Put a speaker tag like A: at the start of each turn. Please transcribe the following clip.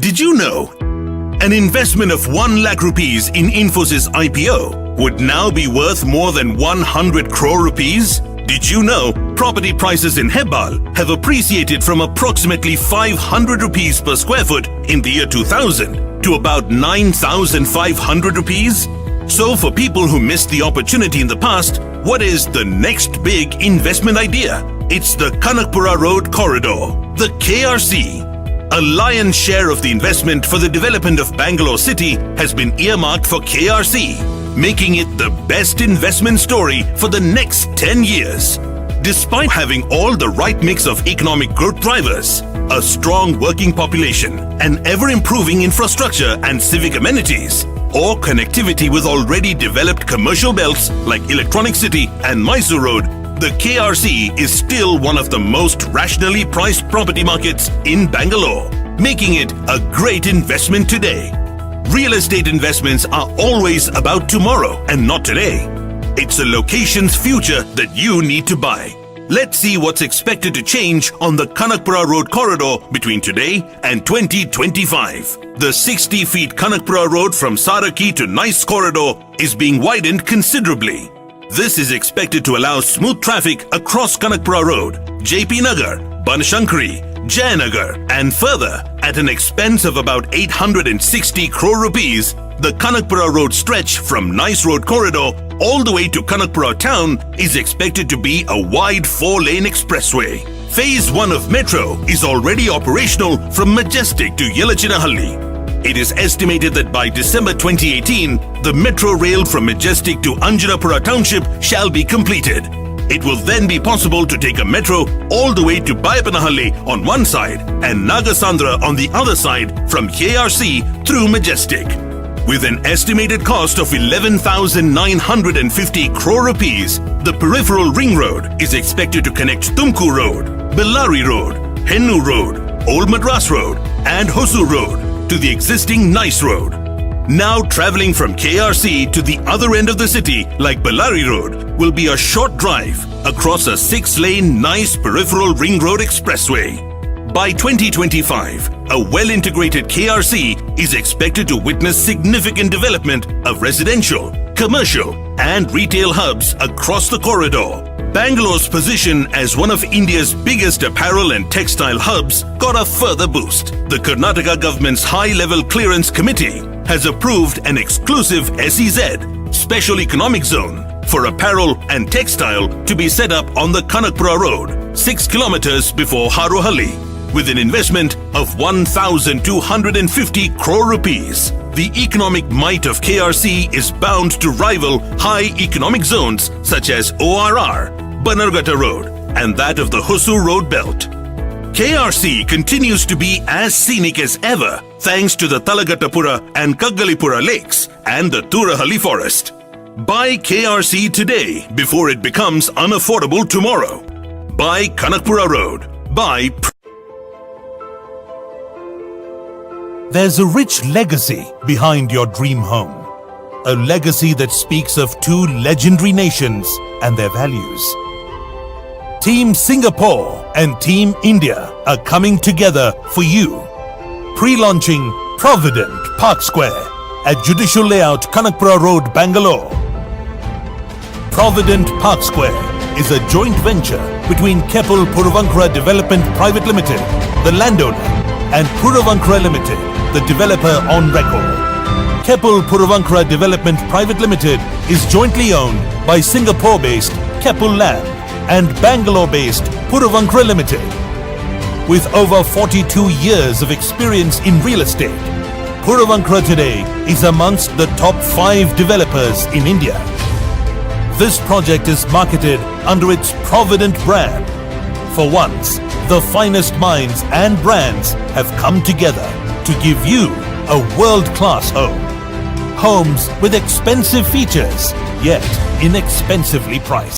A: Did you know an investment of 1 lakh rupees in Infosys IPO would now be worth more than 100 crore rupees? Did you know property prices in Hebbal have appreciated from approximately 500 rupees per square foot in the year 2000 to about 9,500 rupees? So for people who missed the opportunity in the past, what is the next big investment idea? It's the Kanakapura Road Corridor, the KRC. A lion's share of the investment for the development of Bangalore city has been earmarked for KRC, making it the best investment story for the next 10 years. Despite having all the right mix of economic growth drivers, a strong working population, an ever-improving infrastructure and civic amenities, or connectivity with already developed commercial belts like Electronic City and Mysore Road, the KRC is still one of the most rationally priced property markets in Bangalore, making it a great investment today. Real estate investments are always about tomorrow and not today. It's a location's future that you need to buy. Let's see what's expected to change on the Kanakapura Road Corridor between today and 2025. The 60 feet Kanakapura Road from Saraki to Nice Corridor is being widened considerably. This is expected to allow smooth traffic across Kanakapura Road, JP Nagar, Banashankari, Jayanagar, and further at an expense of about 860 crore rupees. The Kanakapura Road stretch from Nice Road Corridor all the way to Kanakapura town is expected to be a wide 4-lane expressway. Phase 1 of Metro is already operational from Majestic to Yelachinahalli. It is estimated that by December 2018, the Metro rail from Majestic to Anjanapura Township shall be completed. It will then be possible to take a metro all the way to Bayapanahalli on one side and Nagasandra on the other side from KRC through Majestic. With an estimated cost of 11,950 crore rupees, the peripheral ring road is expected to connect Tumkur Road, Bellary Road, Hennu Road, Old Madras Road and Hosur Road to the existing Nice Road. Now traveling from KRC to the other end of the city like Bellary Road will be a short drive across a 6-lane Nice peripheral ring road expressway. By 2025, a well-integrated KRC is expected to witness significant development of residential, commercial and retail hubs across the corridor. Bangalore's position as one of India's biggest apparel and textile hubs got a further boost. The Karnataka government's High-Level Clearance Committee has approved an exclusive SEZ, Special Economic Zone, for apparel and textile to be set up on the Kanakapura Road, 6 kilometers before Harohalli, with an investment of 1,250 crore rupees. The economic might of KRC is bound to rival high economic zones such as ORR, Banarghatta Road, and that of the Hosur Road Belt. KRC continues to be as scenic as ever thanks to the Talagattapura and Kaggalipura lakes and the Turahalli forest. Buy KRC today before it becomes unaffordable tomorrow. Buy Kanakapura Road. Buy.
B: There's a rich legacy behind your dream home. A legacy that speaks of 2 legendary nations and their values. Team Singapore and Team India are coming together for you. Pre-launching Provident Park Square at Judicial Layout, Kanakapura Road, Bangalore. Provident Park Square is a joint venture between Keppel Puravankara Development Private Limited, the landowner, and Puravankara Limited, the developer on record. Keppel Puravankara Development Private Limited is jointly owned by Singapore-based Keppel Land and Bangalore-based Puravankara Limited. With over 42 years of experience in real estate, Puravankara today is amongst the top 5 developers in India. This project is marketed under its Provident brand. For once, the finest minds and brands have come together to give you a world-class home. Homes with expensive features, yet inexpensively priced.